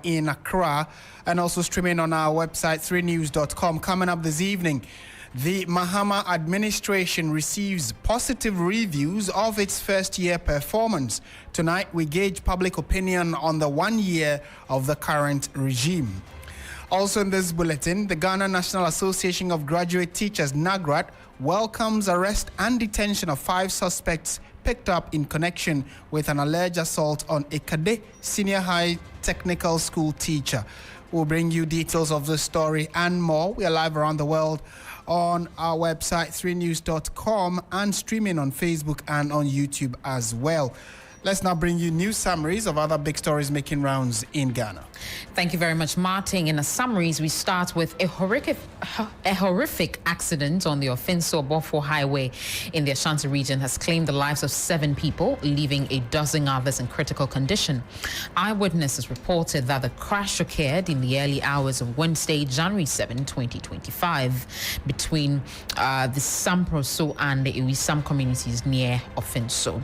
in Accra, and also streaming on our website 3news.com. Coming up this evening, the Mahama administration receives positive reviews of its first-year performance. Tonight, we gauge public opinion on the 1 year of the current regime. Also in this bulletin, the Ghana National Association of Graduate Teachers, NAGRAT, welcomes arrest and detention of 5 suspects picked up in connection with an alleged assault on a Kade Senior High Technical School teacher. We'll bring you details of this story and more. We are live around the world on our website 3news.com and streaming on Facebook and on YouTube as well. Let's now bring you news summaries of other big stories making rounds in Ghana. Thank you very much, Martin. In the summaries, we start with a horrific accident on the Ofinso-Bofo Highway in the Ashanti region has claimed the lives of 7 people, leaving a dozen others in critical condition. Eyewitnesses reported that the crash occurred in the early hours of Wednesday, January 7, 2025, between the Samproso and the Iwisam communities near Ofinso.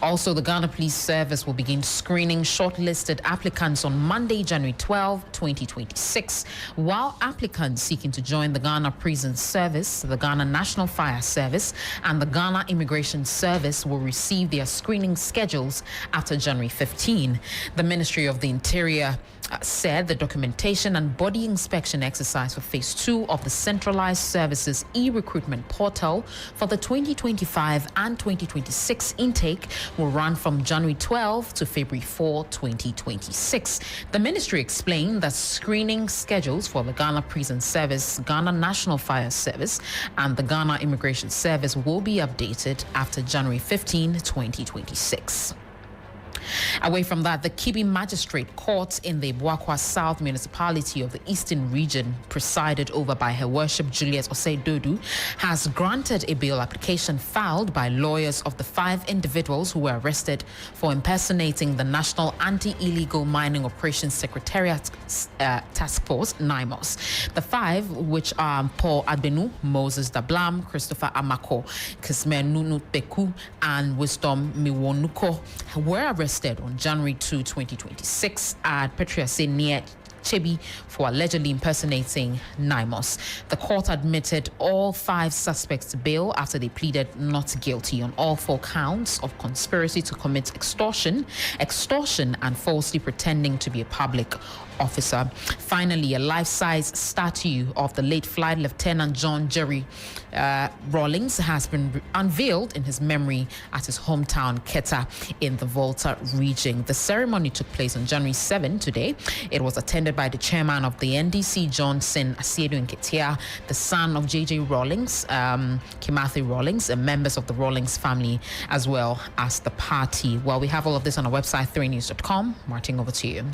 Also, the Ghana Police Service will begin screening shortlisted applicants on Monday, January 12, 2026, while applicants seeking to join the Ghana Prison Service, the Ghana National Fire Service, and the Ghana Immigration Service will receive their screening schedules after January 15. The Ministry of the Interior said the documentation and body inspection exercise for Phase 2 of the Centralized Services e-recruitment portal for the 2025 and 2026 intake will run from January 12 to February 4, 2026. The ministry explained that screening schedules for the Ghana Prison Service, Ghana National Fire Service, and the Ghana Immigration Service will be updated after January 15, 2026. Away from that, the Kibi Magistrate Court in the Buakwa South Municipality of the Eastern Region, presided over by Her Worship Julius Osei-Dodu, has granted a bail application filed by lawyers of the 5 individuals who were arrested for impersonating the National Anti-Illegal Mining Operations Secretariat Task Force, NIMOS. The 5, which are Paul Adbenu, Moses Dablam, Christopher Amako, Kisme Nunu Beku, and Wisdom Miwonuko, were arrested on January 2, 2026 at Petriase near Chebi for allegedly impersonating NIMOS. The court admitted all 5 suspects to bail after they pleaded not guilty on all 4 counts of conspiracy to commit extortion, and falsely pretending to be a public officer. Finally, a life-size statue of the late Flight Lieutenant John Jerry Rawlings has been unveiled in his memory at his hometown, Keta, in the Volta region. The ceremony took place on January 7 today. It was attended by the chairman of the NDC, Johnson Asiedu-Dartey, the son of J.J. Rawlings, Kimathi Rawlings, and members of the Rawlings family, as well as the party. Well, we have all of this on our website, 3news.com. Martin, over to you.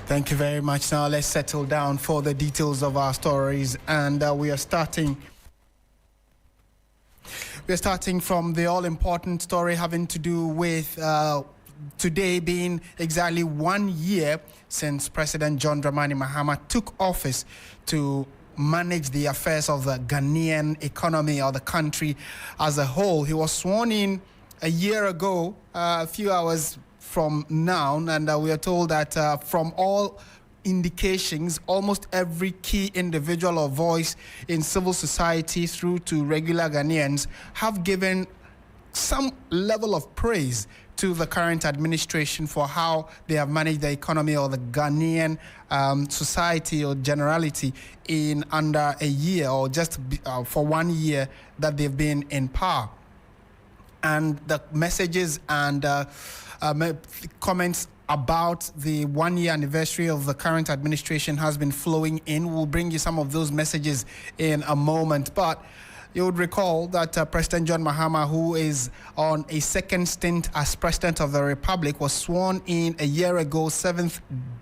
Thank you very much. Now let's settle down for the details of our stories, and we are starting from the all-important story having to do with today being exactly 1 year since President John Dramani Mahama took office to manage the affairs of the Ghanaian economy or the country as a whole. He was sworn in a year ago, a few hours from now, and we are told that from all indications, almost every key individual or voice in civil society through to regular Ghanaians have given some level of praise to the current administration for how they have managed the economy or the Ghanaian society or generality in under a year, or just for 1 year that they've been in power. And the messages and comments about the 1 year anniversary of the current administration has been flowing in. We'll bring you some of those messages in a moment. But you would recall that President John Mahama, who is on a second stint as President of the Republic, was sworn in a year ago, 7th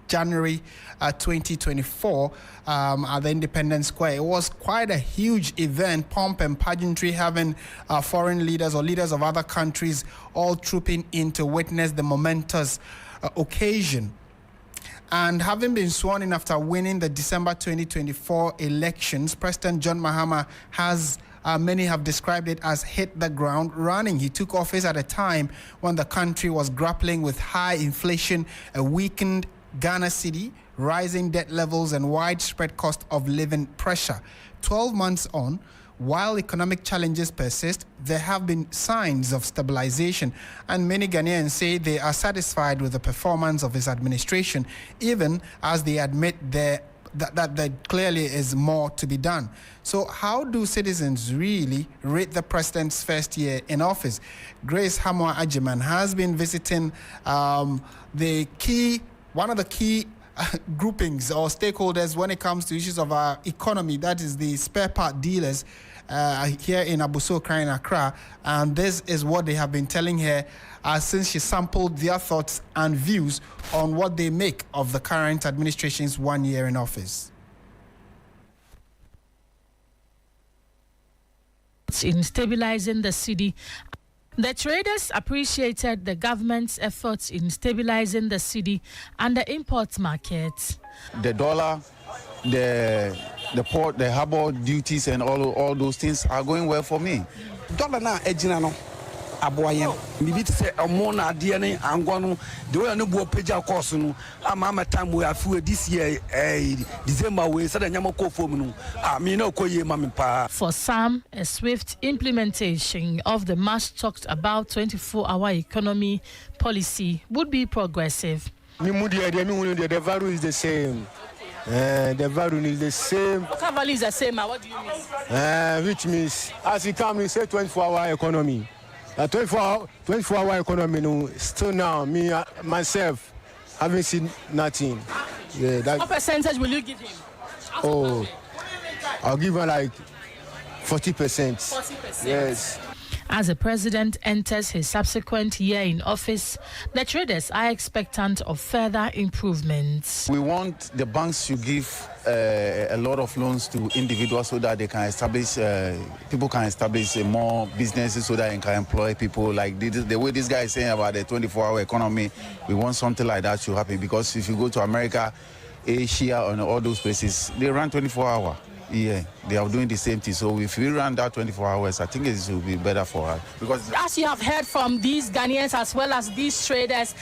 January 2024, at the Independence Square. It was quite a huge event, pomp and pageantry, having foreign leaders or leaders of other countries all trooping in to witness the momentous occasion. And having been sworn in after winning the December 2024 elections, President John Mahama has many have described it as hit the ground running. He took office at a time when the country was grappling with high inflation, a weakened Ghana cedi, rising debt levels, and widespread cost of living pressure. 12 months on, while economic challenges persist, there have been signs of stabilization, and many Ghanaians say they are satisfied with the performance of his administration, even as they admit that there clearly is more to be done. So how do citizens really rate the president's first year in office? Grace Hamwa-Agyemang has been visiting one of the key groupings or stakeholders when it comes to issues of our economy, that is the spare part dealers here in Abossey-Okai in Accra, and this is what they have been telling her since she sampled their thoughts and views on what they make of the current administration's 1 year in office. In stabilizing the cedi, the traders appreciated the government's efforts in stabilizing the cedi and the import market. The dollar, the port, the harbor duties, and all those things are going well for me. Dollar na ejina aboyen bibi te se omo na ade ne angwa the way no bo pagya course no ama time we afu this year December we said nyama ko fom no me na okoye ma me pa. For some, a swift implementation of the much talked about 24-hour economy policy would be progressive. The value is the same. The value is the same. The value is the same. What do you mean? Which means, as you come, we say 24-hour economy. 24-hour economy, no, still now, me, myself, haven't seen nothing. Yeah, what percentage will you give him? Oh, I'll give him like 40%. 40%? Yes. As the president enters his subsequent year in office, the traders are expectant of further improvements. We want the banks to give a lot of loans to individuals so that they can establish, people can establish more businesses so that they can employ people. Like the way this guy is saying about the 24-hour economy, we want something like that to happen, because if you go to America, Asia, and all those places, they run 24-hour. Yeah, they are doing the same thing. So if we run that 24 hours, I think it will be better for us. Because as you have heard from these Ghanaians as well as these traders,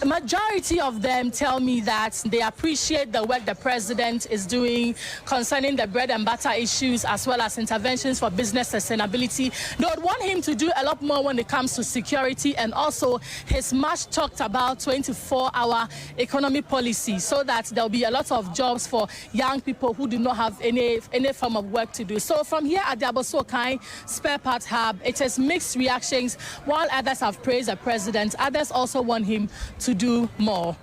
the majority of them tell me that they appreciate the work the president is doing concerning the bread and butter issues as well as interventions for business sustainability. They would want him to do a lot more when it comes to security and also his much talked about 24-hour economy policy, so that there'll be a lot of jobs for young people who do not have any form of work to do. So from here at the Abossey-Okai Spare Part Hub, it is mixed reactions. While others have praised the president, others also want him to do more.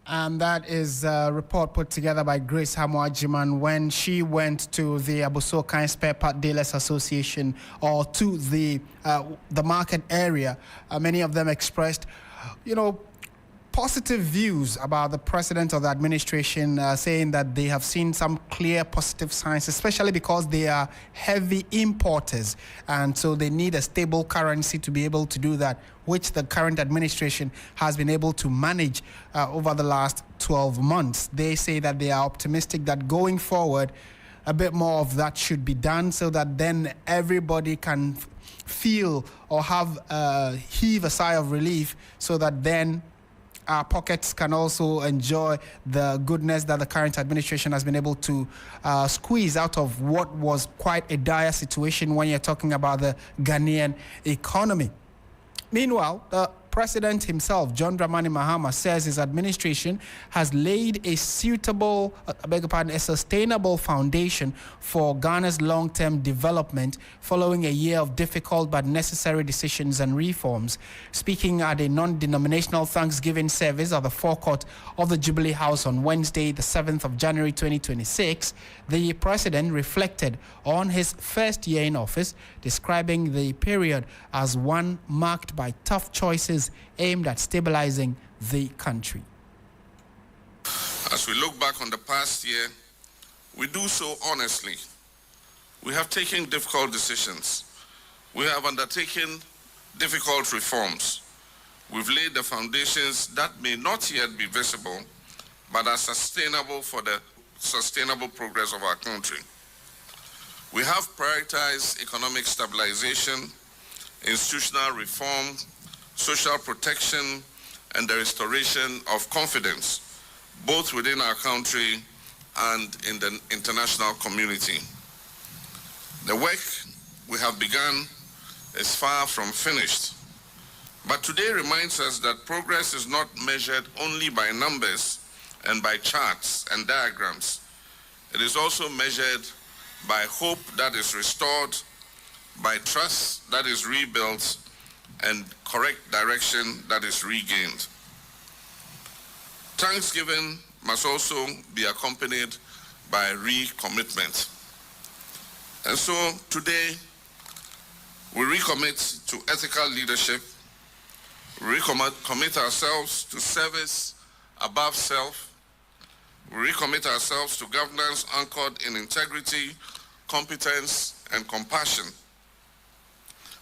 And that is a report put together by Grace Hamwa-Agyemang when she went to the Abossey-Okai Spare Part Dealers Association, or to the market area. Many of them expressed, positive views about the president of the administration, saying that they have seen some clear positive signs, especially because they are heavy importers, and so they need a stable currency to be able to do that, which the current administration has been able to manage over the last 12 months. They say that they are optimistic that going forward, a bit more of that should be done, so that then everybody can feel or have heave a sigh of relief, so that then our pockets can also enjoy the goodness that the current administration has been able to squeeze out of what was quite a dire situation when you're talking about the Ghanaian economy. Meanwhile, the president himself, John Dramani Mahama, says his administration has laid a suitable, a sustainable foundation for Ghana's long-term development following a year of difficult but necessary decisions and reforms. Speaking at a non-denominational Thanksgiving service at the forecourt of the Jubilee House on Wednesday, the 7th of January 2026, the president reflected on his first year in office, describing the period as one marked by tough choices aimed at stabilizing the country. As we look back on the past year, we do so honestly. We have taken difficult decisions. We have undertaken difficult reforms. We've laid the foundations that may not yet be visible, but are sustainable for the sustainable progress of our country. We have prioritized economic stabilization, institutional reform, social protection, and the restoration of confidence, both within our country and in the international community. The work we have begun is far from finished, but today reminds us that progress is not measured only by numbers and by charts and diagrams. It is also measured by hope that is restored, by trust that is rebuilt, and correct direction that is regained. Thanksgiving must also be accompanied by recommitment. And so today, we recommit to ethical leadership, we recommit ourselves to service above self, we recommit ourselves to governance anchored in integrity, competence, and compassion.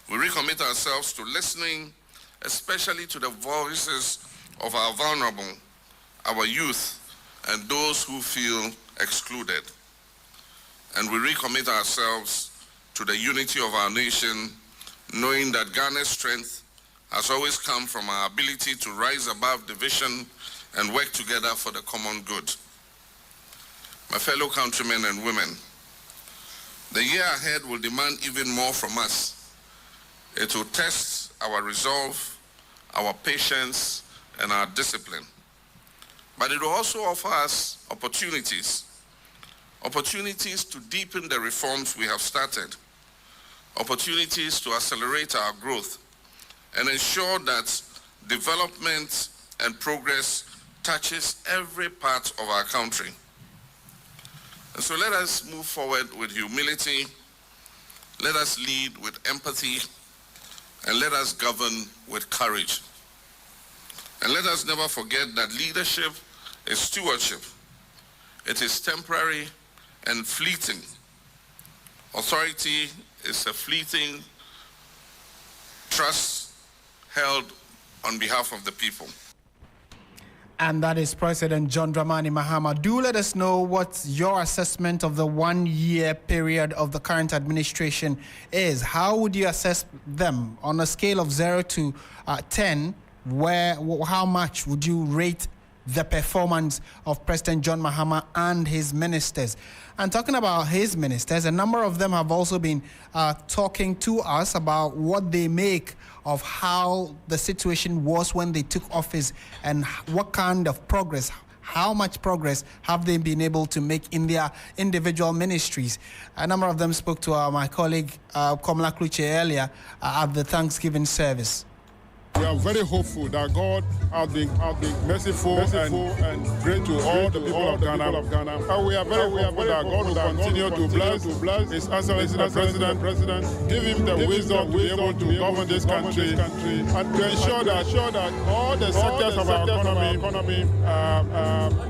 We recommit ourselves to listening, especially to the voices of our vulnerable, our youth, and those who feel excluded. And we recommit ourselves to the unity of our nation, knowing that Ghana's strength has always come from our ability to rise above division and work together for the common good. My fellow countrymen and women, the year ahead will demand even more from us. It will test our resolve, our patience, and our discipline. But it will also offer us opportunities to deepen the reforms we have started, opportunities to accelerate our growth, and ensure that development and progress touches every part of our country. And so let us move forward with humility, let us lead with empathy, and let us govern with courage. And let us never forget that leadership is stewardship. It is temporary and fleeting. Authority is a fleeting trust held on behalf of the people. And that is President John Dramani Mahama. Do let us know what your assessment of the 1 year period of the current administration is. How would you assess them on a scale of 0 to 10? How much would you rate the performance of President John Mahama and his ministers? And talking about his ministers, a number of them have also been talking to us about what they make of how the situation was when they took office and what kind of progress, how much progress have they been able to make in their individual ministries. A number of them spoke to my colleague Komla Kluche earlier at the Thanksgiving service. We are very hopeful that God has been merciful and great to all the people of Ghana. And we are very hopeful that God will continue to bless His Excellency the President, give him the wisdom to be able to govern this country, and to ensure that all the sectors of our economy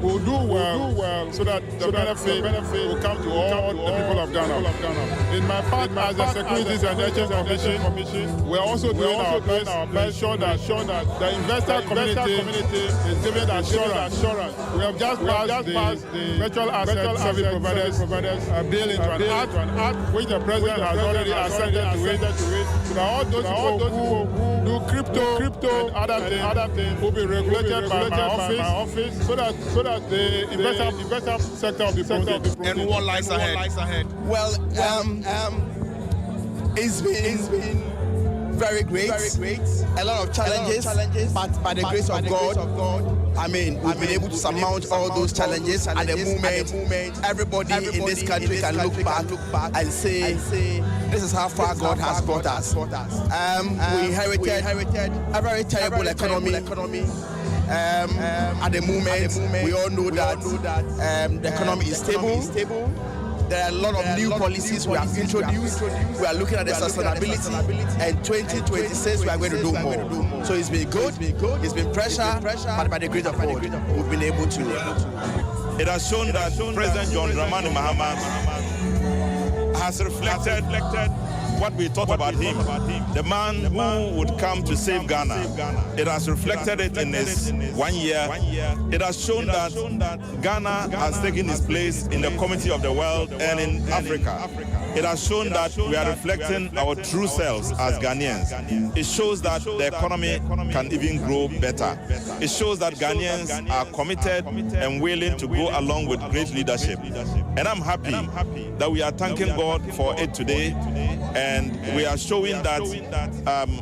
will do well, so that the benefit will come to all the people of Ghana. In my part as the Securities and Exchange Commission, we are also doing our best to ensure that the investor community is given assurance. We have just passed the virtual asset service providers bill into an act which the president has already assented to it. So that all those people who do crypto and other things will be regulated by my office, so that the investor sector will be protected. And what lies ahead? Well, it's been very great. A lot of challenges, but by the grace of God, I mean, we've been able to surmount all those challenges. At the moment, everybody in this country can look back and say, this is how far God has brought us. We inherited a very terrible economy. At the moment, we all know that the economy is stable. There are a lot of new policies we have introduced. We are looking at the sustainability, and 2026 we are going to do more. So it's been good, it's been pressure, but by the grace of God, we've been able to. It has shown that President John Dramani Mahama has reflected what we thought about him, the man who would come to save Ghana. It has reflected it in his 1 year. It has shown that Ghana has taken its place in the community of the world and in Africa. It has shown that we are reflecting our true selves as Ghanaians. It shows that the economy can even grow better. It shows that Ghanaians are committed and willing to go along with great leadership. And I'm happy that we are thanking God for it today, and we are showing that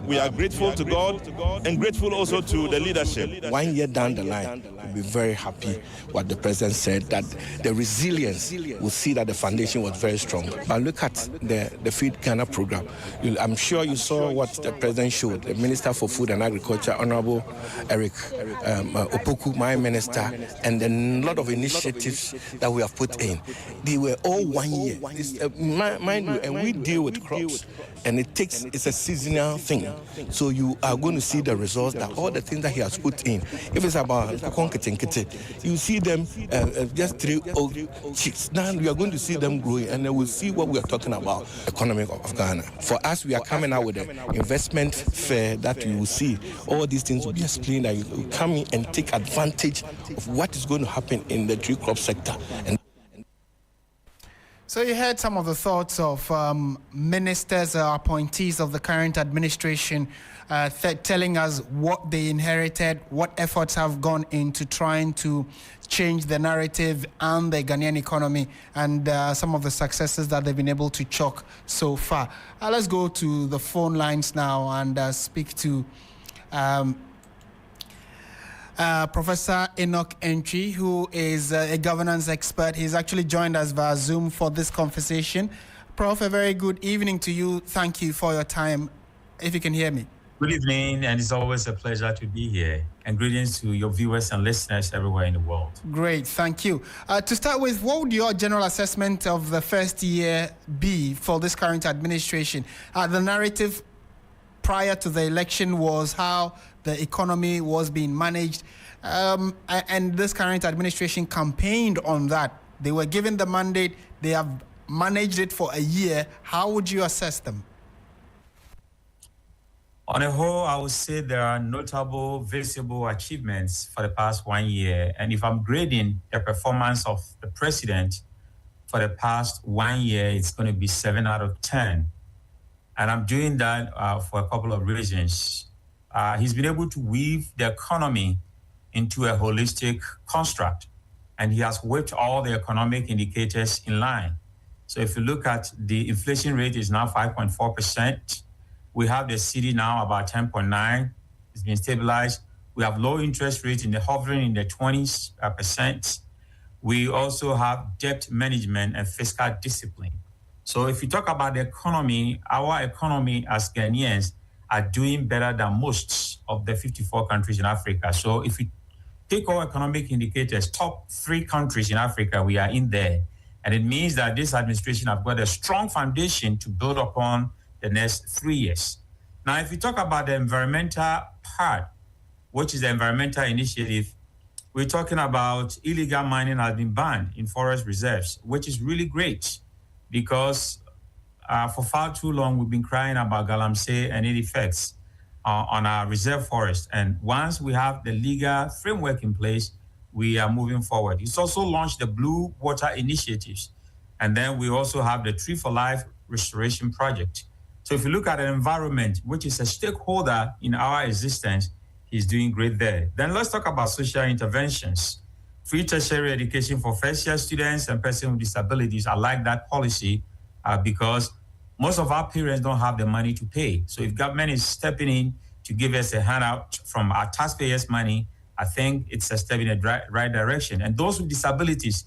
we are grateful to God and grateful also to the leadership. 1 year down the line, we'll be very happy what the president said, that the resilience will see that the foundation was very strong. But look at the Feed Ghana program. I'm sure you saw what the president showed. The Minister for Food and Agriculture, Honorable Eric Opoku, my minister, and a lot of initiatives that we have put in. They were all 1 year. Mind you, and we deal with crops, and it's a seasonal thing. So you are going to see the results that all the things that he has put in. If it's about you see them just 3 old chicks. Now we are going to see them growing, and then we'll see what we are talking about, economy of Ghana. For us, we are coming out with an investment fair that you will see. All these things will be explained, that you come in and take advantage of what is going to happen in the tree crop sector. So you heard some of the thoughts of ministers, appointees of the current administration, telling us what they inherited, what efforts have gone into trying to change the narrative and the Ghanaian economy, and some of the successes that they've been able to chalk so far. Let's go to the phone lines now and speak to Professor Enoch Entry, who is a governance expert. He's actually joined us via Zoom for this conversation. Prof, a very good evening to you. Thank you for your time, if you can hear me. Good evening, and it's always a pleasure to be here. And greetings to your viewers and listeners everywhere in the world. Great, thank you. To start with, what would your general assessment of the first year be for this current administration? The narrative prior to the election was how the economy was being managed, and this current administration campaigned on that. They were given the mandate, they have managed it for a year. How would you assess them? On a whole, I would say there are notable, visible achievements for the past 1 year. And if I'm grading the performance of the president for the past 1 year, it's going to be 7 out of 10. And I'm doing that for a couple of reasons. He's been able to weave the economy into a holistic construct, and he has whipped all the economic indicators in line. So if you look at the inflation rate is now 5.4%. We have the cedi now about 10.9. It's been stabilized. We have low interest rates hovering in the 20%. We also have debt management and fiscal discipline. So if you talk about the economy, our economy as Ghanaians are doing better than most of the 54 countries in Africa. So if you take all economic indicators, top 3 countries in Africa, we are in there. And it means that this administration have got a strong foundation to build upon the next 3 years. Now, if you talk about the environmental part, which is the environmental initiative, we're talking about illegal mining has been banned in forest reserves, which is really great because for far too long, we've been crying about galamsey and its effects on our reserve forest. And once we have the legal framework in place, we are moving forward. It's also launched the Blue Water Initiatives. And then we also have the Tree for Life Restoration Project. So if you look at the environment, which is a stakeholder in our existence, he's doing great there. Then let's talk about social interventions. Free tertiary education for first-year students and persons with disabilities. I like that policy because most of our parents don't have the money to pay. So if government is stepping in to give us a handout from our taxpayers' money, I think it's a step in the right direction. And those with disabilities,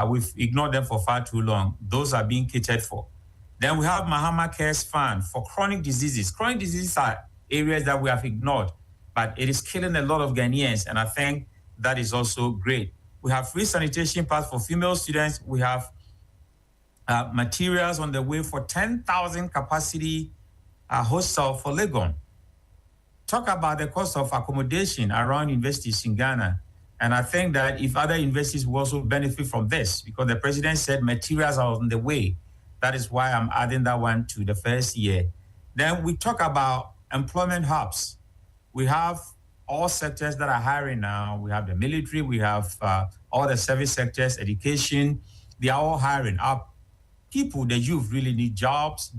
we've ignored them for far too long. Those are being catered for. Then we have Mahama Cares Fund for chronic diseases. Chronic diseases are areas that we have ignored, but it is killing a lot of Ghanaians, and I think that is also great. We have free sanitation pass for female students. We have materials on the way for 10,000 capacity hostel for Legon. Talk about the cost of accommodation around universities in Ghana. And I think that if other universities will also benefit from this, because the president said materials are on the way. That is why I'm adding that one to the first year. Then we talk about employment hubs. We have all sectors that are hiring now. We have the military, we have all the service sectors, education. They are all hiring. Our people, the youth, really need jobs,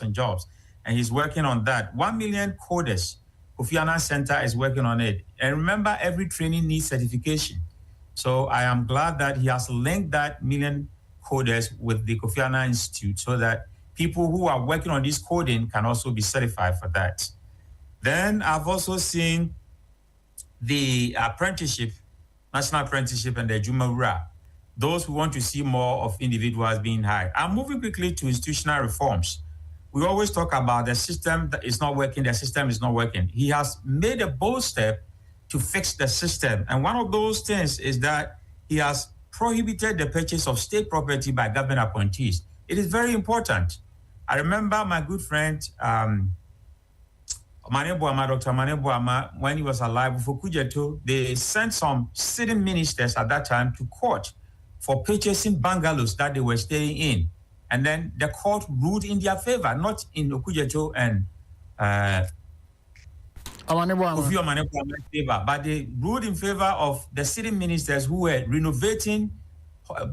and jobs. And he's working on that. 1 million coders. Kofi Annan Center is working on it. And remember, every training needs certification. So I am glad that he has linked that million coders with the Kofi Annan Institute so that people who are working on this coding can also be certified for that. Then I've also seen the apprenticeship, national apprenticeship, and the Jumawura. Those who want to see more of individuals being hired. I'm moving quickly to institutional reforms. We always talk about the system that is not working, the system is not working. He has made a bold step to fix the system. And one of those things is that he has prohibited the purchase of state property by government appointees. It is very important. I remember my good friend, Dr. Mane Boama, when he was alive, for Kujeto, they sent some sitting ministers at that time to court for purchasing bungalows that they were staying in. And then the court ruled in their favor, not in Okujeto and Kofi Amanebuama's favor, but they ruled in favor of the sitting ministers who were renovating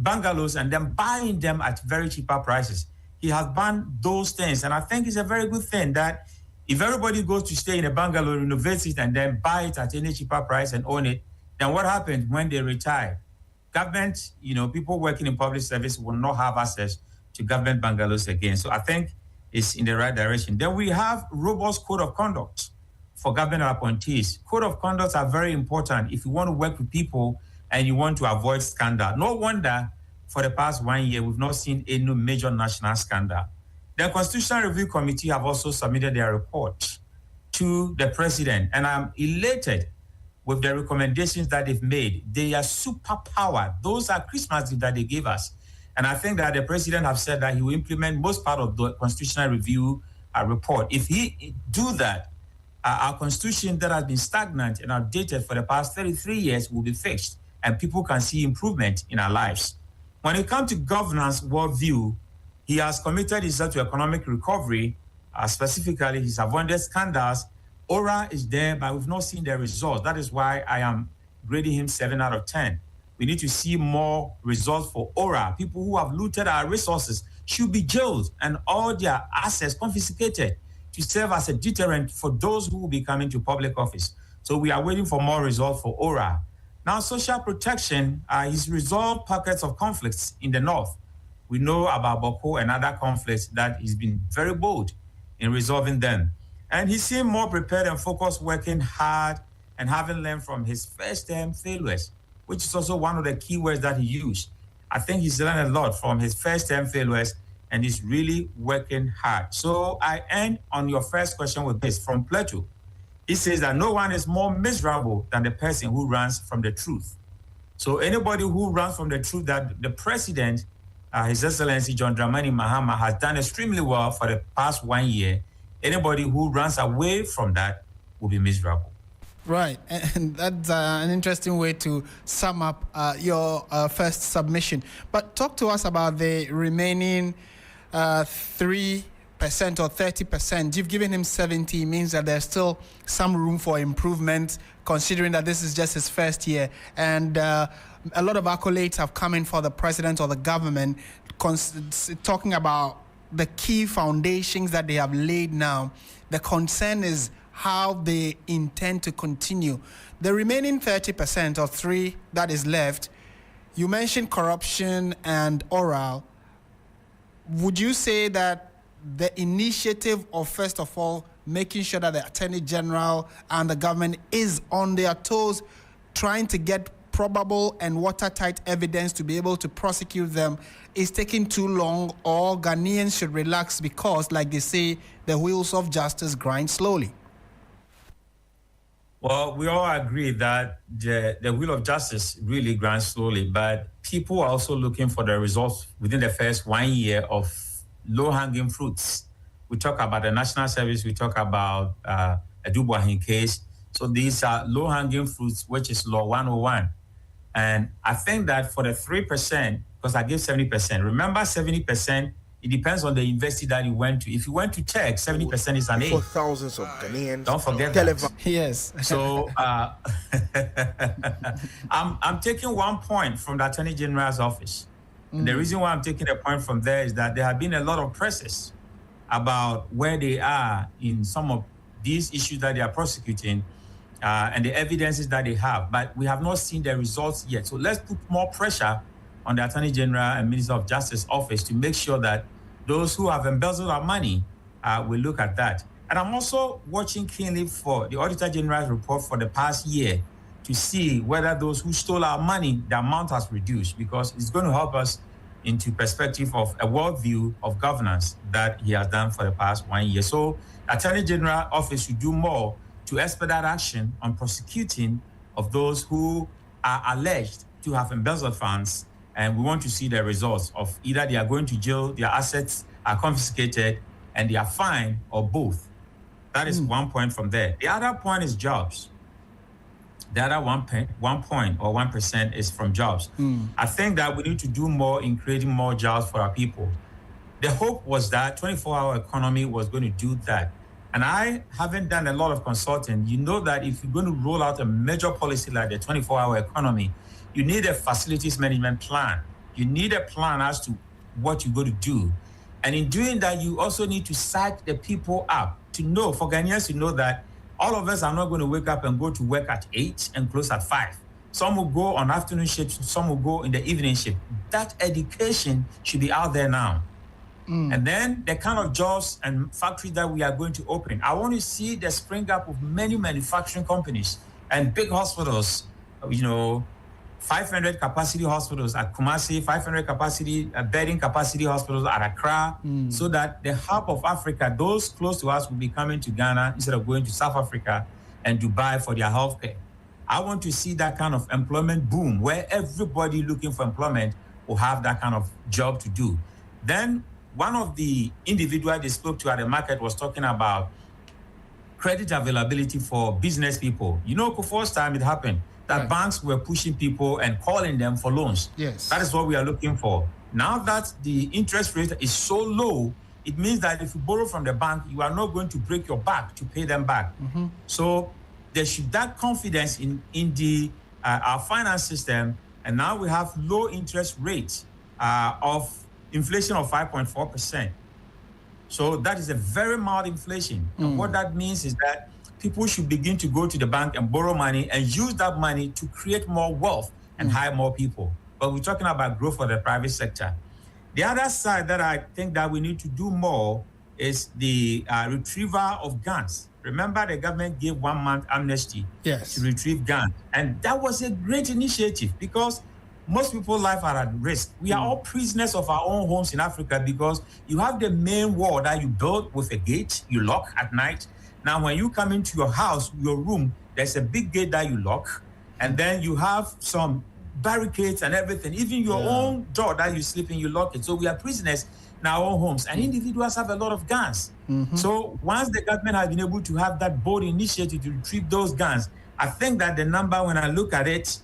bungalows and then buying them at very cheaper prices. He has banned those things. And I think it's a very good thing that if everybody goes to stay in a bungalow, renovate it, and then buy it at any cheaper price and own it, then what happens when they retire? Government, people working in public service will not have access to government bungalows again. So I think it's in the right direction. Then we have robust code of conduct for government appointees. Code of conduct are very important if you want to work with people and you want to avoid scandal. No wonder for the past 1 year, we've not seen any major national scandal. The Constitutional Review Committee have also submitted their report to the president, and I'm elated with the recommendations that they've made. They are superpower. Those are Christmas gifts that they gave us. And I think that the president have said that he will implement most part of the Constitutional Review report. If he do that, our constitution that has been stagnant and outdated for the past 33 years will be fixed, and people can see improvement in our lives. When it comes to governance worldview, he has committed himself to economic recovery, specifically he's avoided scandals. Aura is there, but we've not seen the results. That is why I am grading him 7 out of 10. We need to see more results for Aura. People who have looted our resources should be jailed and all their assets confiscated to serve as a deterrent for those who will be coming to public office. So we are waiting for more results for Aura. Now, social protection, he's resolved pockets of conflicts in the north. We know about Boko and other conflicts that he's been very bold in resolving them. And he seemed more prepared and focused, working hard and having learned from his first-term failures, which is also one of the key words that he used. I think he's learned a lot from his first-term failures, and he's really working hard. So I end on your first question with this from Plato. He says that no one is more miserable than the person who runs from the truth. So anybody who runs from the truth, that the president, His Excellency John Dramani Mahama, has done extremely well for the past 1 year. Anybody who runs away from that will be miserable. Right, and that's an interesting way to sum up your first submission. But talk to us about the remaining 3% or 30%. You've given him 70, means that there's still some room for improvement, considering that this is just his first year. And a lot of accolades have come in for the president or the government, talking about the key foundations that they have laid now. The concern is how they intend to continue. The remaining 30% or 3 that is left, you mentioned corruption and oral. Would you say that the initiative of, first of all, making sure that the Attorney General and the government is on their toes, trying to get probable and watertight evidence to be able to prosecute them, is taking too long, or Ghanaians should relax because, like they say, the wheels of justice grind slowly? Well, we all agree that the wheel of justice really grinds slowly, but people are also looking for the results within the first 1 year of low-hanging fruits. We talk about the national service, we talk about a Dubois case. So these are low-hanging fruits, which is law 101. And I think that for the 3%, because I give 70%, remember 70%, it depends on the university that you went to. If you went to Tech, 70% is an A. For thousands of Ghanaians. Don't forget that. Yes. So I'm taking 1 point from the Attorney General's office. And the reason why I'm taking a point from there is that there have been a lot of presses about where they are in some of these issues that they are prosecuting and the evidences that they have, but we have not seen the results yet. So let's put more pressure on the Attorney General and Minister of Justice office to make sure that those who have embezzled our money will look at that. And I'm also watching keenly for the Auditor General's report for the past year to see whether those who stole our money, the amount has reduced, because it's going to help us into perspective of a worldview of governance that he has done for the past 1 year. So Attorney General office should do more to expedite action on prosecuting of those who are alleged to have embezzled funds. And we want to see the results of either they are going to jail, their assets are confiscated, and they are fined, or both. That is 1 point from there. The other point is jobs. The other 1 point or 1% is from jobs. I think that we need to do more in creating more jobs for our people. The hope was that 24-hour economy was going to do that. And I haven't done a lot of consulting. You know that if you're going to roll out a major policy like the 24-hour economy, you need a facilities management plan. You need a plan as to what you're going to do. And in doing that, you also need to psych the people up to know, for Ghanaians to know that all of us are not going to wake up and go to work at 8 and close at 5. Some will go on afternoon shifts, some will go in the evening shift. That education should be out there now. And then the kind of jobs and factories that we are going to open. I want to see the spring up of many manufacturing companies and big hospitals, 500 capacity hospitals at Kumasi, 500 capacity bedding capacity hospitals at Accra, so that the hub of Africa, those close to us, will be coming to Ghana instead of going to South Africa and Dubai for their healthcare. I want to see that kind of employment boom where everybody looking for employment will have that kind of job to do. Then one of the individuals they spoke to at the market was talking about credit availability for business people. For first time it happened that banks were pushing people and calling them for loans. Yes. That is what we are looking for. Now that the interest rate is so low, it means that if you borrow from the bank, you are not going to break your back to pay them back. So there should that confidence in the our finance system, and now we have low interest rates of inflation of 5.4%. So that is a very mild inflation. And what that means is that people should begin to go to the bank and borrow money and use that money to create more wealth and hire more people. But we're talking about growth for the private sector. The other side that I think that we need to do more is the retrieval of guns. Remember, the government gave 1 month amnesty to retrieve guns. And that was a great initiative because most people's lives are at risk. We are all prisoners of our own homes in Africa because you have the main wall that you build with a gate, you lock at night. Now, when you come into your house, your room, there's a big gate that you lock. And then you have some barricades and everything. Even your own door that you sleep in, you lock it. So we are prisoners in our own homes. And individuals have a lot of guns. So once the government has been able to have that bold initiative to retrieve those guns, I think that the number, when I look at it,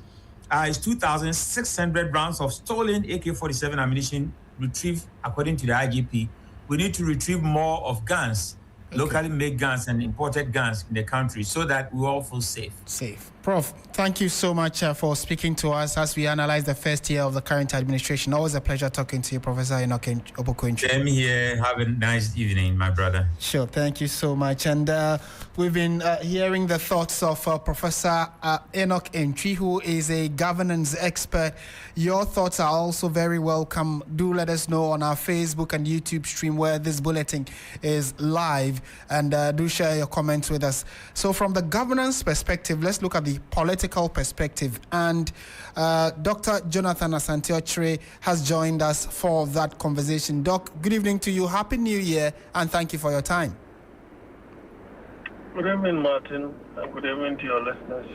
is 2,600 rounds of stolen AK-47 ammunition retrieved, according to the IGP. We need to retrieve more of guns, locally made guns and imported guns in the country, so that we all feel safe. Prof, thank you so much for speaking to us as we analyze the first year of the current administration. Always a pleasure talking to you, Professor Enoch Oboku-Antwi. Same here. Have a nice evening, my brother. Sure, thank you so much. And we've been hearing the thoughts of Professor Enoch Antwi, who is a governance expert. Your thoughts are also very welcome. Do let us know on our Facebook and YouTube stream where this bulletin is live, and do share your comments with us. So from the governance perspective, let's look at the political perspective, and Dr. Jonathan Asante-Okyere has joined us for that conversation. Doc, good evening to you. Happy New Year, and thank you for your time. Good evening, Martin, and good evening to your listeners.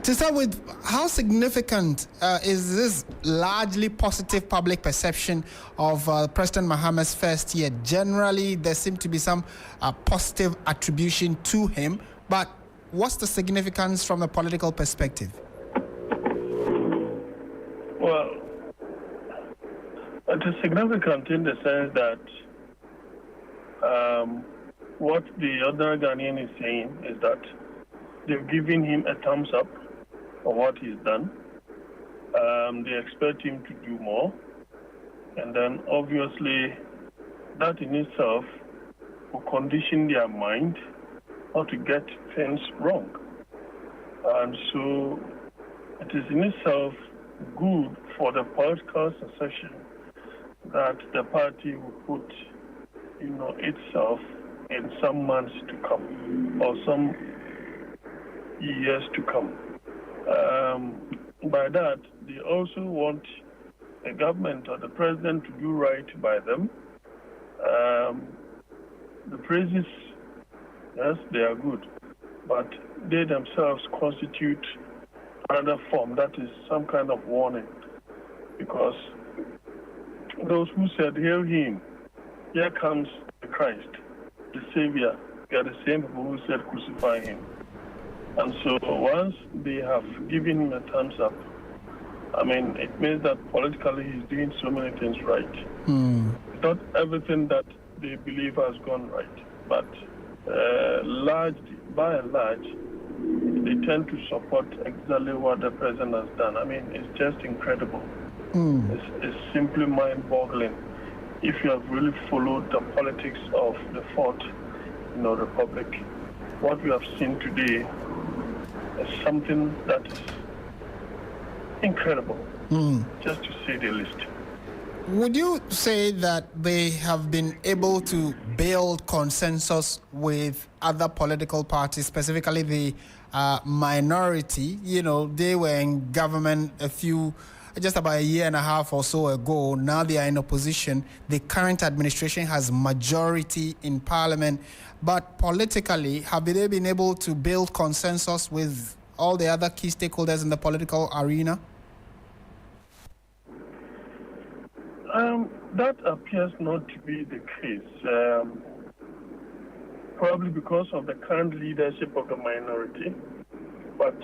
To start with, how significant is this largely positive public perception of President Mahama's first year? Generally, there seems to be some positive attribution to him, but what's the significance from a political perspective? Well, it is significant in the sense that what the other Ghanaian is saying is that they've given him a thumbs up for what he's done. They expect him to do more. And then obviously that in itself will condition their mind how to get things wrong. And so it is in itself good for the political succession that the party will put, itself in some months to come or some years to come. By that, they also want the government or the president to do right by them. The praises, yes, they are good, but they themselves constitute another form that is some kind of warning, because those who said, "Hail him, here comes the Christ, the Savior," they are the same people who said, "Crucify him." And so once they have given him a thumbs up, it means that politically he's doing so many things right. Not everything that they believe has gone right, but by and large, they tend to support exactly what the president has done. It's just incredible. It's simply mind-boggling if you have really followed the politics of the Fourth Republic. What we have seen today is something that is incredible, just to say the least. Would you say that they have been able to build consensus with other political parties, specifically the minority? They were in government just about a year and a half or so ago. Now they are in opposition. The current administration has majority in parliament. But politically, have they been able to build consensus with all the other key stakeholders in the political arena? That appears not to be the case, probably because of the current leadership of the minority. But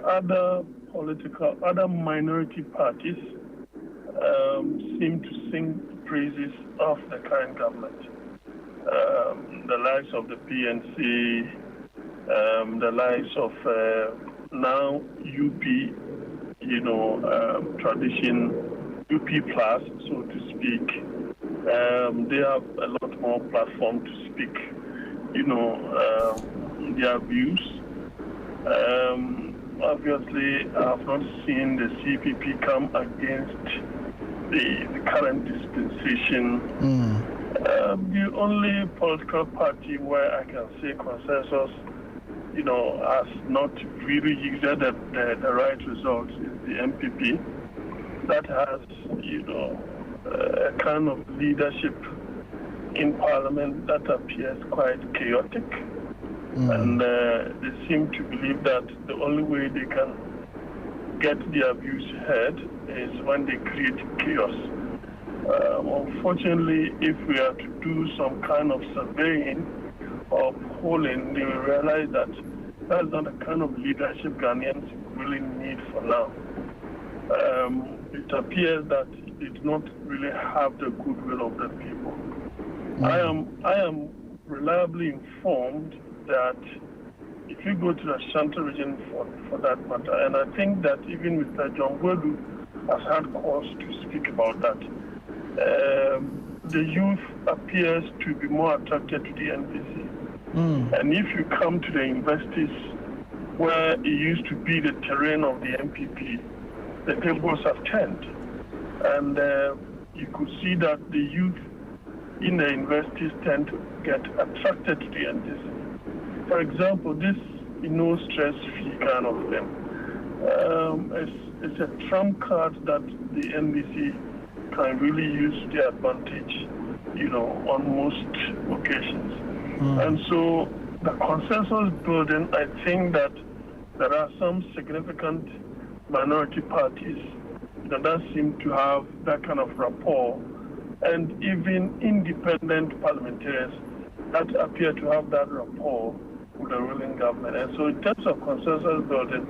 other minority parties seem to sing praises of the current government. The likes of the PNC, the likes of now UP, tradition, UP Plus, so to speak. They have a lot more platform to speak, their views. Obviously, I have not seen the CPP come against the current dispensation. The only political party where I can say consensus, has not really yielded the right results is the MPP. That has, a kind of leadership in Parliament that appears quite chaotic. And they seem to believe that the only way they can get their views heard is when they create chaos. Unfortunately, if we are to do some kind of surveying or polling, they will realize that that's not the kind of leadership Ghanaians really need for now. It appears that they do not really have the goodwill of the people. I am reliably informed that if you go to the Ashanti region for that matter, and I think that even Mr. John Wedu has had cause to speak about that, the youth appears to be more attracted to the NDC. And if you come to the universities where it used to be the terrain of the MPP, the tables have turned. And you could see that the youth in the universities tend to get attracted to the NDC. For example, this stress-free kind of thing. It's a trump card that the NDC can really use to their advantage, on most occasions. And so the consensus building, I think that there are some significant minority parties that seem to have that kind of rapport, and even independent parliamentarians that appear to have that rapport with the ruling government. And so in terms of consensus building,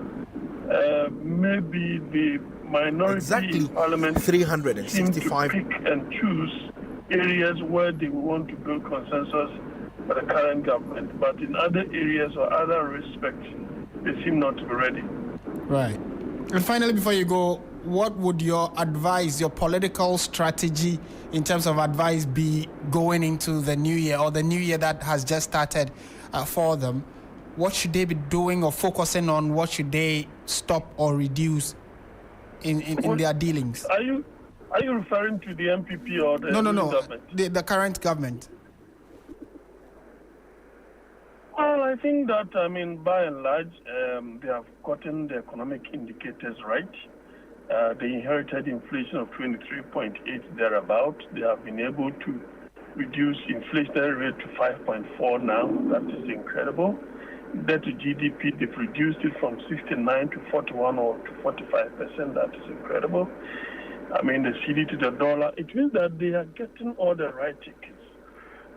maybe the minority in parliament 365 seem to pick and choose areas where they want to build consensus for the current government, but in other areas or other respects, they seem not to be ready. Right. And finally, before you go, what would your advice, your political strategy in terms of advice be going into the new year or the new year that has just started for them? What should they be doing or focusing on? What should they stop or reduce in their dealings? Are you referring to the MPP or the government? The current government. Well, I think that, by and large, they have gotten the economic indicators right. They inherited inflation of 23.8 thereabout. They have been able to reduce inflationary rate to 5.4 now. That is incredible. Debt to GDP, they've reduced it from 69 to 41 or to 45%. That is incredible. The CD to the dollar, it means that they are getting all the right tickets.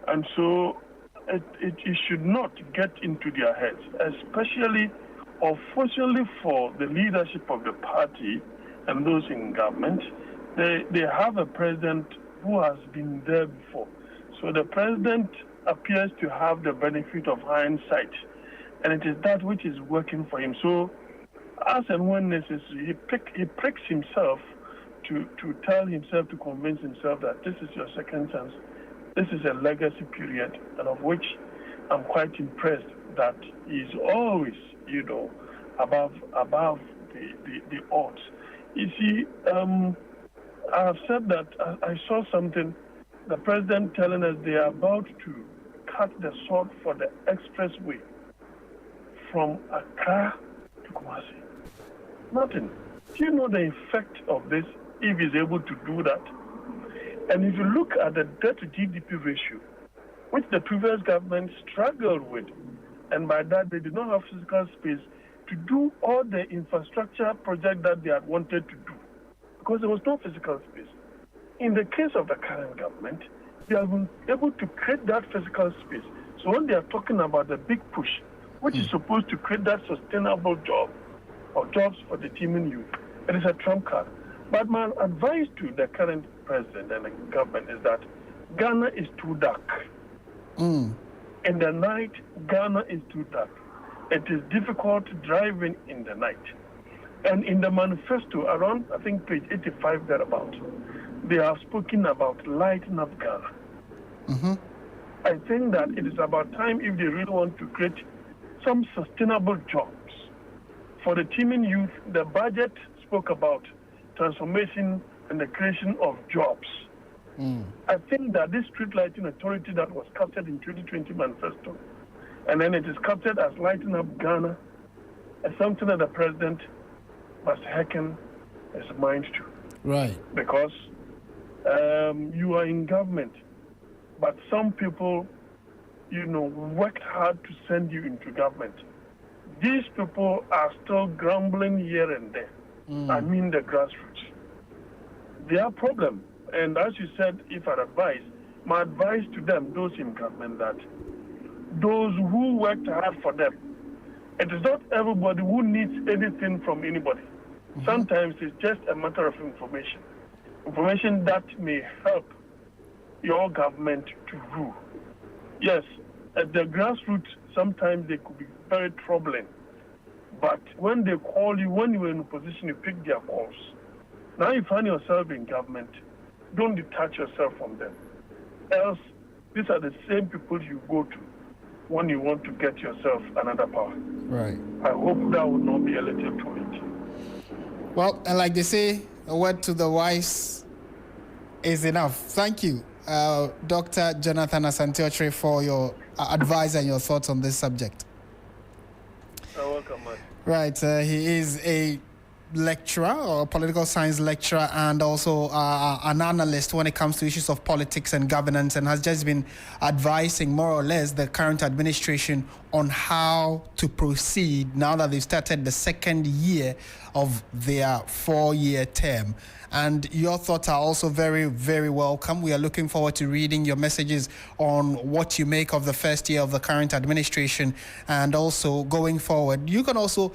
And so it should not get into their heads, especially or fortunately for the leadership of the party and those in government. They have a president who has been there before. So the president appears to have the benefit of hindsight, and it is that which is working for him. So as and when necessary, he pricks himself to tell himself, to convince himself that this is your second chance. This is a legacy period, and of which I'm quite impressed that he's always, above the odds. You see, I have said that I saw something, the president telling us they are about to cut the sword for the expressway from Accra to Kumasi. Martin, do you know the effect of this if he's able to do that? And if you look at the debt to GDP ratio, which the previous government struggled with, and by that they did not have physical space to do all the infrastructure project that they had wanted to do, because there was no physical space. In the case of the current government, they have been able to create that physical space. So when they are talking about the big push, which is supposed to create that sustainable job or jobs for the teeming youth, it is a trump card. But my advice to the current president and the government is that Ghana is too dark. In the night, Ghana is too dark. It is difficult driving in the night. And in the manifesto, around, I think, page 85 thereabout, they have spoken about lighting up Ghana. I think that it is about time, if they really want to create some sustainable jobs. For the teeming youth, the budget spoke about transformation and the creation of jobs. I think that this street lighting authority that was captured in 2020 manifesto, and then it is captured as lighting up Ghana, is something that the president must hearken his mind to. Right. Because you are in government, but some people, worked hard to send you into government. These people are still grumbling here and there. I mean the grassroots. There are problems. And as you said, if I advise, my advice to them, those in government, that those who worked hard for them, it is not everybody who needs anything from anybody. Sometimes it's just a matter of information that may help your government to rule. Yes, at the grassroots, sometimes they could be very troubling. But when they call you, when you're in a position, you pick their calls. Now you find yourself in government, don't detach yourself from them. Else, these are the same people you go to when you want to get yourself another power. Right. I hope that would not be a little too late. Well, and like they say, a word to the wise is enough. Thank you, Dr. Jonathan Asiedu-Dartey, for your advice and your thoughts on this subject. You're welcome, man. Right. He is a lecturer or political science lecturer and also an analyst when it comes to issues of politics and governance, and has just been advising more or less the current administration on how to proceed now that they've started the second year of their 4-year term. And your thoughts are also very, very welcome. We are looking forward to reading your messages on what you make of the first year of the current administration, and also going forward. You can also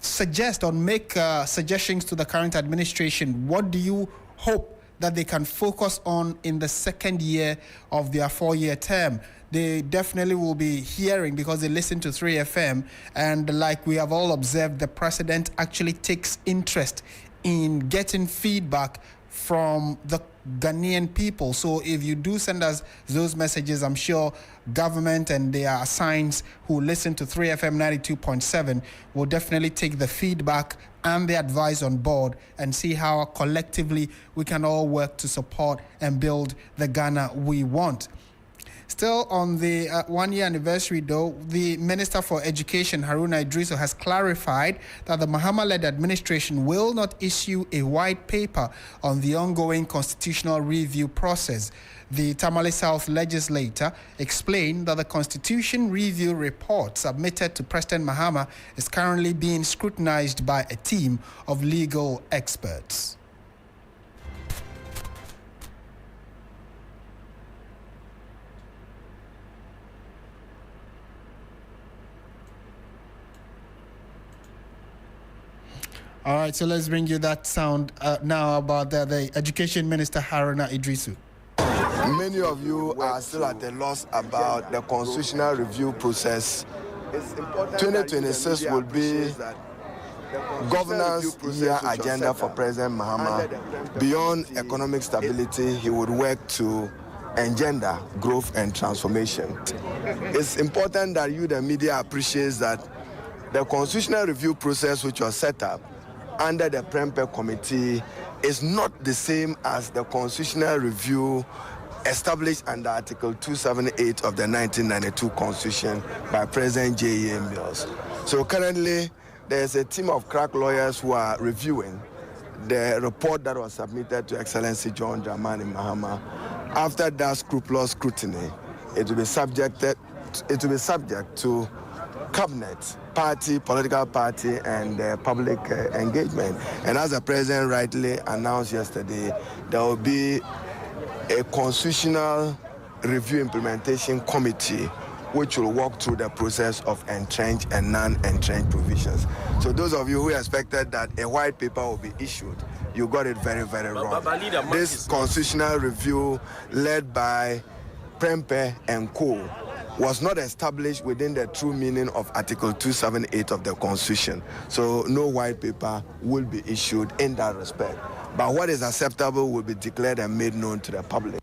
suggest or make suggestions to the current administration. What do you hope that they can focus on in the second year of their 4-year term? They definitely will be hearing, because they listen to 3FM, and like we have all observed, the president actually takes interest in getting feedback from the Ghanaian people. So if you do send us those messages, I'm sure government and their assigns who listen to 3FM 92.7 will definitely take the feedback and the advice on board and see how collectively we can all work to support and build the Ghana we want. Still on the one-year anniversary, though, the Minister for Education, Haruna Idrisu, has clarified that the Mahama-led administration will not issue a white paper on the ongoing constitutional review process. The Tamale South legislator explained that the constitution review report submitted to President Mahama is currently being scrutinized by a team of legal experts. All right, so let's bring you that sound now about the Education Minister, Haruna Idrisu. Many of you are still at a loss about the constitutional review process. 2026 will be governance year agenda for President Mahama. Beyond economic stability, he would work to engender growth and transformation. It's important that you, the media, appreciate that the constitutional review process which was set up under the Prempe Committee is not the same as the constitutional review established under Article 278 of the 1992 Constitution by President J.E.A. Mills. So currently, there's a team of crack lawyers who are reviewing the report that was submitted to Excellency John Dramani Mahama. After that scrupulous scrutiny, it will be subject to cabinet, party, political party, and public engagement. And as the president rightly announced yesterday, there will be a constitutional review implementation committee which will walk through the process of entrenched and non-entrenched provisions. So those of you who expected that a white paper will be issued, you got it very, very wrong. This constitutional review led by Prempe and Co. was not established within the true meaning of Article 278 of the Constitution. So no white paper will be issued in that respect. But what is acceptable will be declared and made known to the public.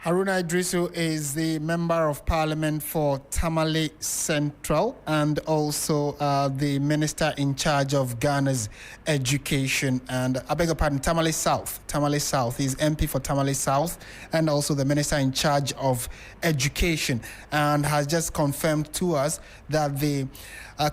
Haruna Idrisu is the Member of Parliament for Tamale Central and also the Minister in charge of Ghana's education. And I beg your pardon, Tamale South. Tamale South. He's MP for Tamale South and also the Minister in charge of education, and has just confirmed to us that the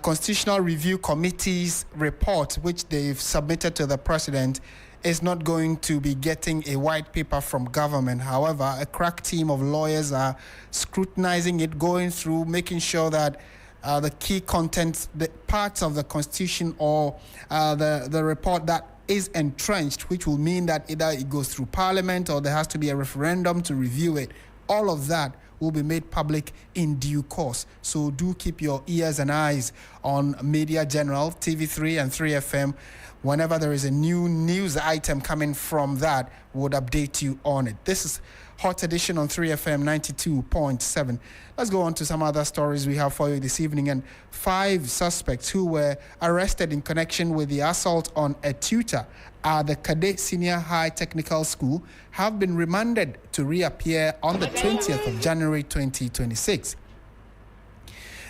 Constitutional Review Committee's report, which they've submitted to the President, is not going to be getting a white paper from government. However, a crack team of lawyers are scrutinizing it, going through, making sure that the key contents, the parts of the Constitution or the report that is entrenched, which will mean that either it goes through Parliament or there has to be a referendum to review it, all of that will be made public in due course. So do keep your ears and eyes on Media General, TV3 and 3FM. Whenever there is a new news item coming from that, we would update you on it. This is Hot Edition on 3FM 92.7. Let's go on to some other stories we have for you this evening. And 5 suspects who were arrested in connection with the assault on a tutor at the Kade Senior High Technical School have been remanded to reappear on the 20th of January 2026.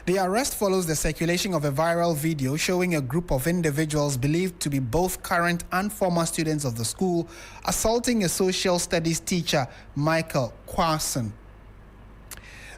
The arrest follows the circulation of a viral video showing a group of individuals believed to be both current and former students of the school assaulting a social studies teacher, Michael Quason.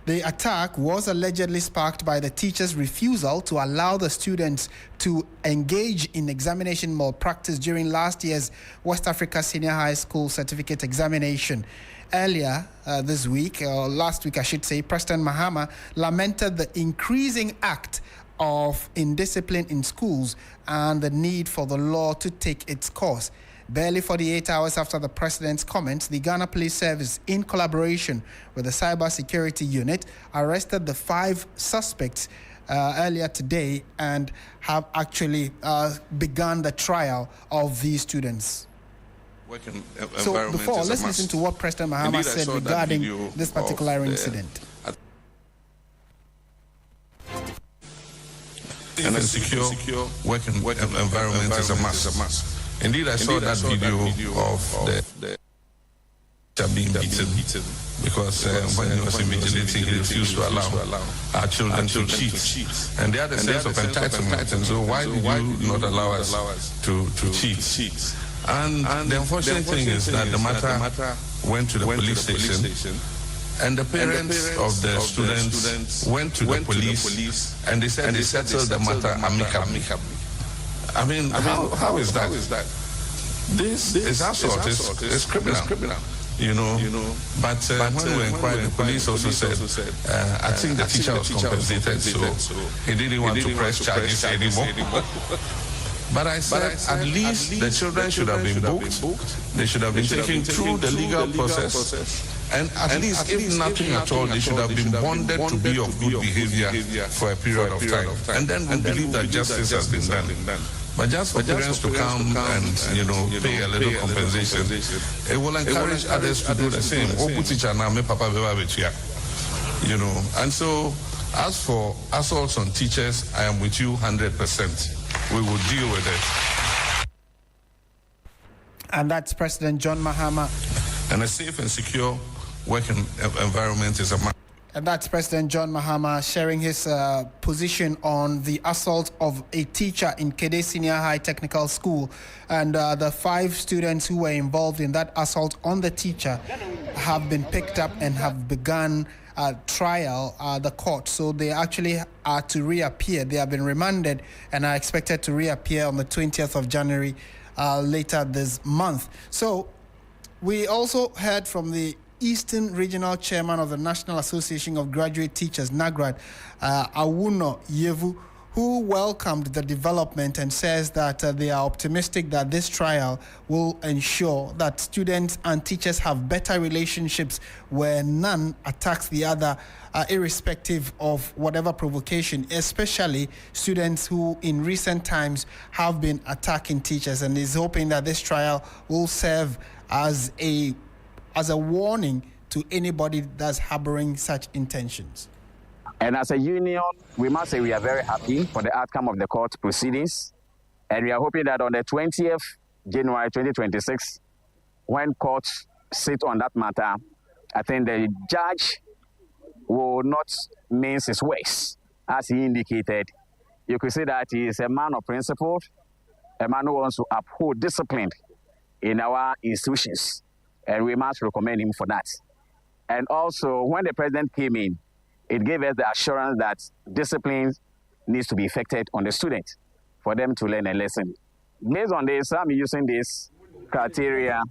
The attack was allegedly sparked by the teacher's refusal to allow the students to engage in examination malpractice during last year's West Africa Senior High School Certificate Examination. Earlier this week, or last week I should say, President Mahama lamented the increasing act of indiscipline in schools and the need for the law to take its course. Barely 48 hours after the president's comments, the Ghana Police Service, in collaboration with the Cyber Security Unit, arrested the 5 suspects earlier today and have actually begun the trial of these students. So before, let's listen to what President Mahama said regarding this particular incident. and a secure working environment is a must. Indeed, I saw that video of the being beaten because when he was invigilating, he refused to allow our children to cheat. And they had a sense of entitlement. And so why did you not allow us to cheat? And the unfortunate thing is that the matter went to the police station. And the parents of the students went to the police and they said they settled the matter amicably. I mean, how is that? This is assault, it's criminal. You know, but when we inquired, the police also said, I think the teacher was compensated, so he didn't want to press charges anymore. But I said, at least the children should have been booked. They should have been taken through the legal process. And at least, if nothing at all, they should have been bonded to be of good behavior for a period of time. And then we believe that justice has been done. But just for parents to come and, pay a little compensation, it will encourage others to do the same. And so, as for assaults on teachers, I am with you 100%. We will deal with it. And that's President John Mahama. And a safe and secure working environment is a must. And that's President John Mahama sharing his position on the assault of a teacher in Kede Senior High Technical School. And the 5 students who were involved in that assault on the teacher have been picked up and have begun trial at the court. So they actually are to reappear. They have been remanded and are expected to reappear on the 20th of January later this month. So we also heard from the Eastern Regional Chairman of the National Association of Graduate Teachers, NAGRAD, Awuno Yevu, who welcomed the development and says that they are optimistic that this trial will ensure that students and teachers have better relationships where none attacks the other, irrespective of whatever provocation, especially students who in recent times have been attacking teachers, and is hoping that this trial will serve as a warning to anybody that's harboring such intentions. And as a union, we must say we are very happy for the outcome of the court proceedings. And we are hoping that on the 20th January 2026, when courts sit on that matter, I think the judge will not mince his words. As he indicated, you could say that he is a man of principle, a man who wants to uphold discipline in our institutions. And we must recommend him for that. And also, when the president came in, it gave us the assurance that discipline needs to be effected on the student for them to learn a lesson. Based on this, I'm using this criteria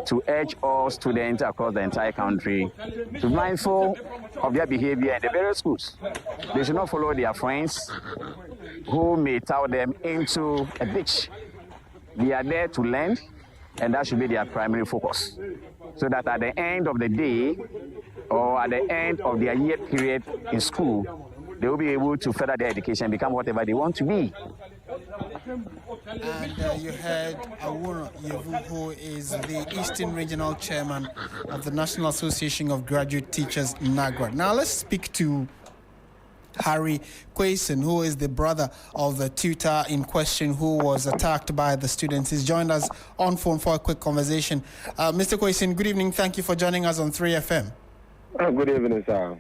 to urge all students across the entire country to be mindful of their behavior in the various schools. They should not follow their friends who may throw them into a ditch. They are there to learn, and that should be their primary focus. So that at the end of the day, or at the end of their year period in school, they will be able to further their education and become whatever they want to be. And you heard Awuno Yevu, who is the Eastern Regional Chairman of the National Association of Graduate Teachers, NAGRAD. Now let's speak to Harry Quayson, who is the brother of the tutor in question who was attacked by the students. He's joined us on phone for a quick conversation. Mr. Quayson, good evening. Thank you for joining us on 3FM. Good evening, sir.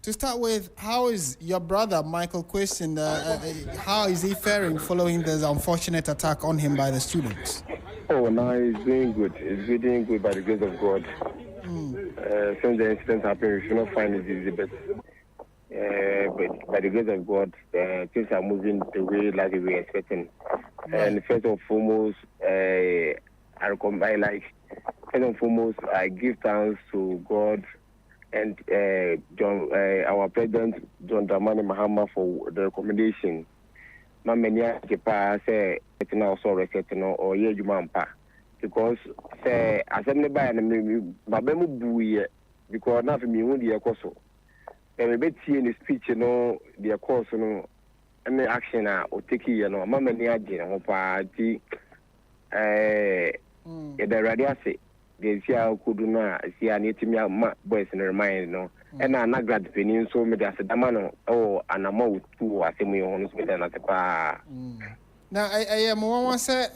To start with, how is your brother, Michael Quayson, how is he faring following this unfortunate attack on him by the students? Oh, now he's doing good. He's doing good by the grace of God. Since the incident happened, we should not find it easy, but by the grace of God, things are moving the way like we were expecting. Right. And first and foremost, I give thanks to God and our President John Dramani Mahama for the recommendation. Mamenia Jepa say it's now so resetting or ye jumampa because say as I never and babemu buye because now for me won the ekoso. And we see in the speech, the course, any action or take mamania jina party the radiasi the Sia Kuduna, Sia Nitimia boys in her mind, no, and I'm not glad to be so many as a damano, oh, and I'm out to a semi on Sweden at the bar. Now, I am one say,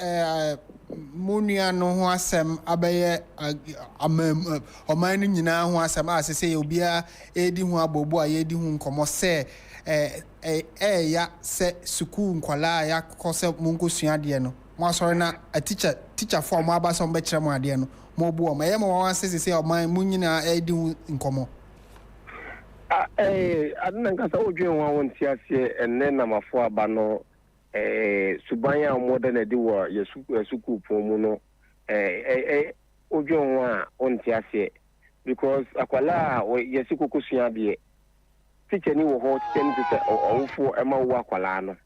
Munia no ho asem abaye omanu nyina ho asem asese ye obia edi ho abobo a ye di ho nkomo se ya se suku nkwala ya kose munko sua de no mo asore na a teacher form abaso mbe kire mo ade no mo bu o ma mo wan se oman munyina edi ho nkomo adna nkasa odwen wa won ti ase enne na mafo aba no subanya modern de wo yesuku pomu no odwen wa on ti ase because akwala yesuku kusua de teacher ni wo ho teacher ni se awofo ema wo akwala no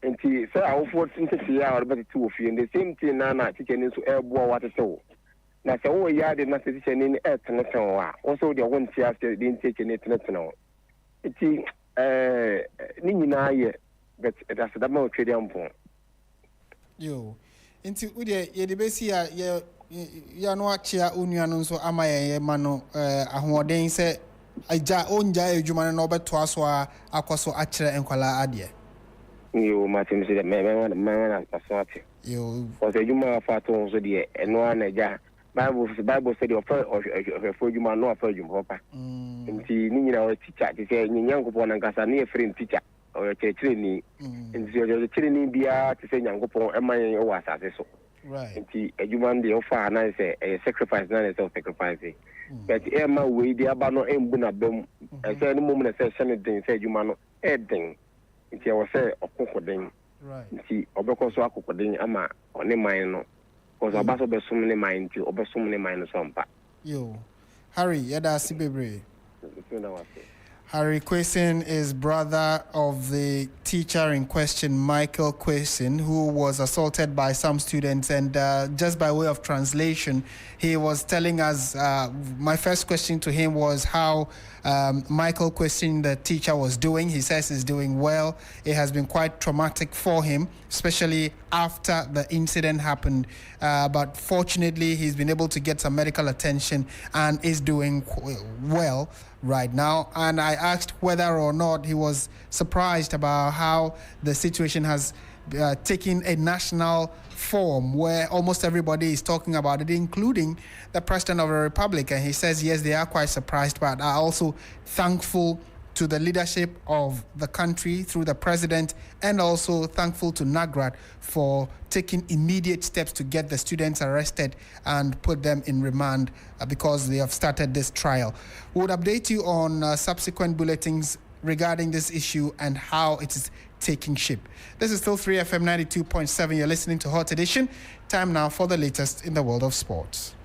enti se awofo ntete ya orbeti tu ofie the same thing na teacher ni so ebo wa tete wo na se wo ya de na teacher ni etene wa wo so de won ti ase de teacher ni etene wo enti ni nyina ye but that's the more trade ampon yo enti ude ye de besi ya no achia onua no nso amaye ma no ahoden se aja onja edwuma no obeto aso akoso akire enkwala ade yo Martin say me na aswati yo o se edwuma fa to so de eno anaja Bible said of for edwuma no afa edwuma pa nti ni nyina o teacher ti say nyankopo na nkasa na friend teacher o chekire ni nti o chekire ni bia ti say nyankopo eman o asase so right nti edwuma ndi o fa na say sacrifice na say sacrifice but ema we di aba no embu na bem say ni mum na say shane den say edwuma no den nti o say okokoden right nti obekoso akokoden ama one man no because obaso besum ne man nti obesum ne man no so mpa yo Harry yada sibebre Harry Quesin is brother of the teacher in question, Michael Quesin, who was assaulted by some students. And just by way of translation, he was telling us, my first question to him was how Michael Quesin, the teacher, was doing. He says he's doing well. It has been quite traumatic for him, especially after the incident happened. But fortunately, he's been able to get some medical attention and is doing well right now. And I asked whether or not he was surprised about how the situation has taken a national form where almost everybody is talking about it, including the President of the Republic. And he says, yes, they are quite surprised, but are also thankful to the leadership of the country through the president, and also thankful to NAGRAD for taking immediate steps to get the students arrested and put them in remand because they have started this trial. We would update you on subsequent bulletins regarding this issue and how it is taking shape. This is still 3FM 92.7. You're listening to Hot Edition. Time now for the latest in the world of sports.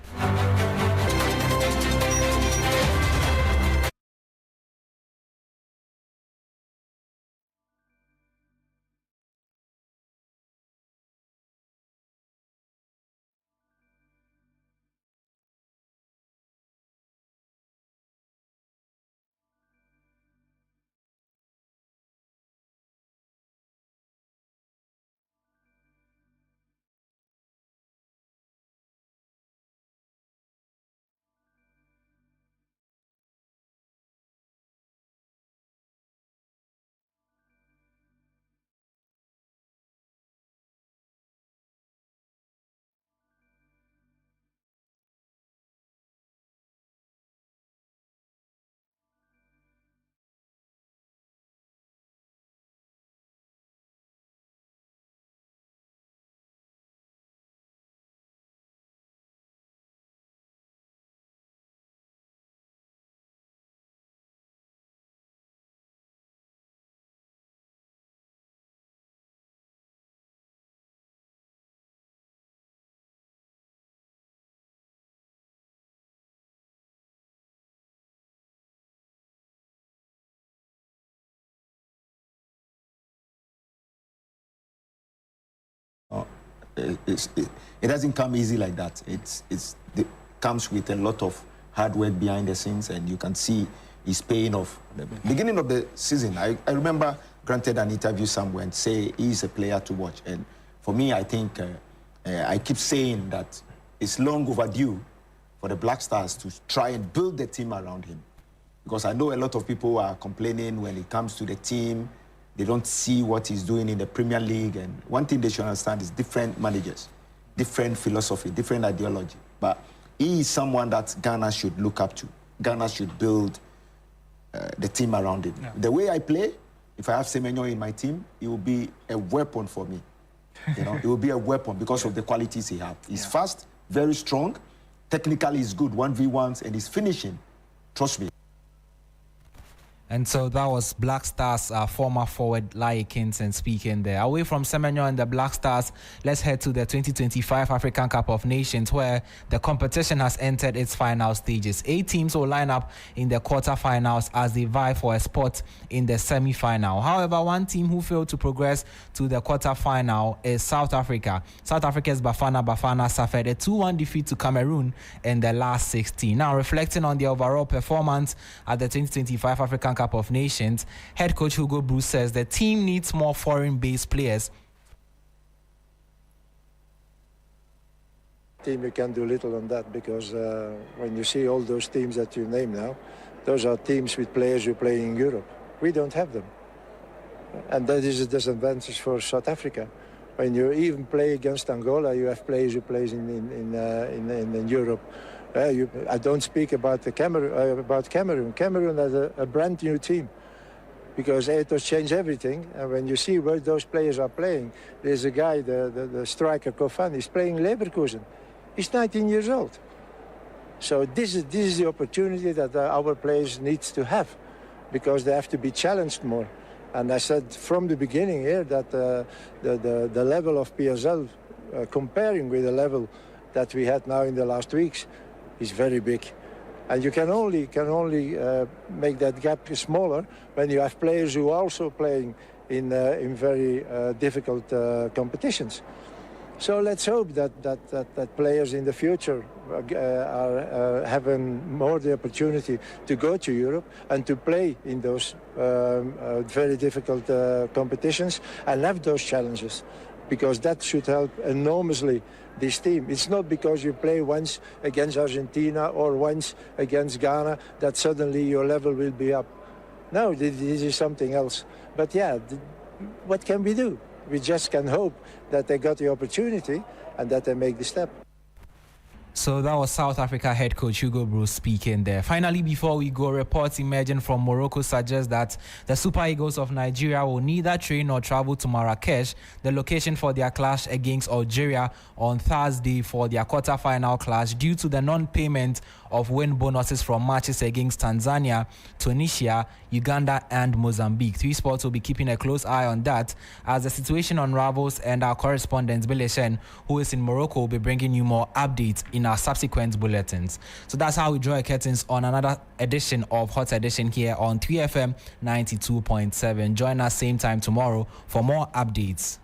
It doesn't come easy like that. It comes with a lot of hard work behind the scenes, and you can see his pain of the beginning of the season. I remember granted an interview somewhere and say he's a player to watch. And for me, I think I keep saying that it's long overdue for the Black Stars to try and build the team around him. Because I know a lot of people are complaining when it comes to the team. They don't see what he's doing in the Premier League. And one thing they should understand is different managers, different philosophy, different ideology. But he is someone that Ghana should look up to. Ghana should build the team around him. Yeah. The way I play, if I have Semenyo in my team, it will be a weapon for me. You know, it will be a weapon because of the qualities he has. He's fast, very strong. Technically, he's good, 1v1s, and he's finishing. Trust me. And so that was Black Stars former forward Lai Kinson speaking there. Away from Semenyo and the Black Stars, let's head to the 2025 African Cup of Nations, where the competition has entered its final stages. 8 teams will line up in the quarterfinals as they vie for a spot in the semi-final. However, one team who failed to progress to the quarterfinal is South Africa. South Africa's Bafana suffered a 2-1 defeat to Cameroon in the last 16. Now, reflecting on the overall performance at the 2025 African Cup of Nations, head coach Hugo Bruce says the team needs more foreign-based players. Team, you can do little on that because when you see all those teams that you name now, those are teams with players who play in Europe. We don't have them, and that is a disadvantage for South Africa. When you even play against Angola, you have players who play in Europe. I don't speak about Cameroon. Cameroon has a brand new team because Eto's changed everything. And when you see where those players are playing, there's a guy, the striker Kofan, he's playing Leverkusen. He's 19 years old. So this is the opportunity that our players need to have because they have to be challenged more. And I said from the beginning here that the level of PSL, comparing with the level that we had now in the last weeks, is very big, and you can only make that gap smaller when you have players who are also playing in very difficult competitions. So let's hope that players in the future are having more the opportunity to go to Europe and to play in those very difficult competitions and have those challenges, because that should help enormously this team. It's not because you play once against Argentina or once against Ghana that suddenly your level will be up. No, this is something else. But yeah, what can we do? We just can hope that they got the opportunity and that they make the step. So that was South Africa head coach Hugo Bruce speaking there. Finally, before we go, reports emerging from Morocco suggest that the Super Eagles of Nigeria will neither train nor travel to Marrakesh, the location for their clash against Algeria on Thursday for their quarter-final clash, due to the non-payment of win bonuses from matches against Tanzania, Tunisia, Uganda and Mozambique. 3 Sports will be keeping a close eye on that as the situation unravels, and our correspondent Bile Shen, who is in Morocco, will be bringing you more updates in our subsequent bulletins. So that's how we draw curtains on another edition of Hot Edition here on 3FM 92.7. Join us same time tomorrow for more updates.